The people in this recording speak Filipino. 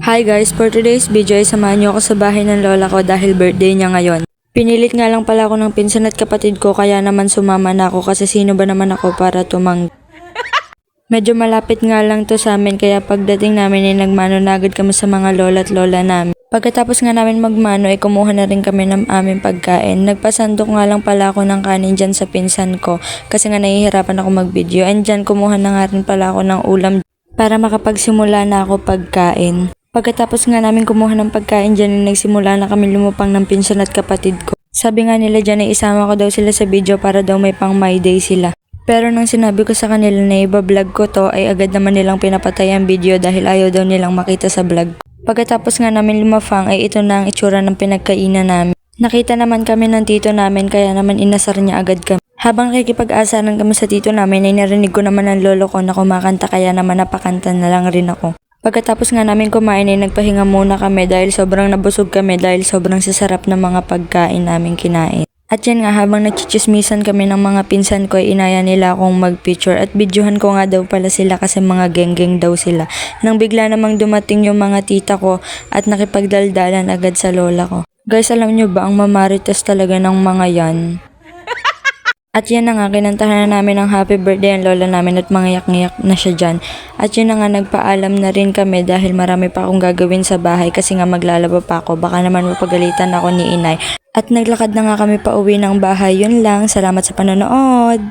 Hi guys, for today's video ay samahan niyo ako sa bahay ng lola ko dahil birthday niya ngayon. Pinilit nga lang pala ako ng pinsan at kapatid ko kaya naman sumama na ako kasi sino ba naman ako para Medyo malapit nga lang to sa amin kaya pagdating namin ay nagmano na agad kami sa mga lola at lola namin. Pagkatapos nga namin magmano ay kumuha na rin kami ng aming pagkain. Nagpasandok nga lang pala ako ng kanin dyan sa pinsan ko kasi nga nahihirapan ako mag-video. And dyan kumuha na nga rin pala ako ng ulam para makapagsimula na ako pagkain. Pagkatapos nga namin kumuha ng pagkain dyan, nagsimula na kami lumupang ng pinsan at kapatid ko. Sabi nga nila dyan ay isama ko daw sila sa video para daw may pang my day sila. Pero nang sinabi ko sa kanila na iba-vlog ko to ay agad naman nilang pinapatay ang video dahil ayaw daw nilang makita sa vlog. Pagkatapos nga namin lumafang ay ito na ang itsura ng pinagkainan namin. Nakita naman kami ng tito namin kaya naman inasar niya agad kami. Habang nakikipag-asaran kami sa tito namin ay narinig ko naman ng lolo ko na kumakanta kaya naman napakanta na lang rin ako. Pagkatapos nga namin kumain ay nagpahinga muna kami dahil sobrang nabusog kami dahil sobrang sasarap ng mga pagkain namin kinain. At yan nga habang nagchichismisan kami ng mga pinsan ko ay inaya nila akong mag-picture at videohan ko nga daw pala sila kasi mga geng-geng daw sila. Nang bigla namang dumating yung mga tita ko at nakipagdaldalan agad sa lola ko. Guys, alam nyo ba ang mamarites talaga ng mga yan? At yan na nga, kinantahan na namin ng happy birthday ang lola namin at mangyak-ngyak na siya dyan. At yun na nga, nagpaalam na rin kami dahil marami pa akong gagawin sa bahay kasi nga maglalaba pa ako. Baka naman mapagalitan ako ni inay. At naglakad na nga kami pa uwi ng bahay. Yun lang, salamat sa panonood!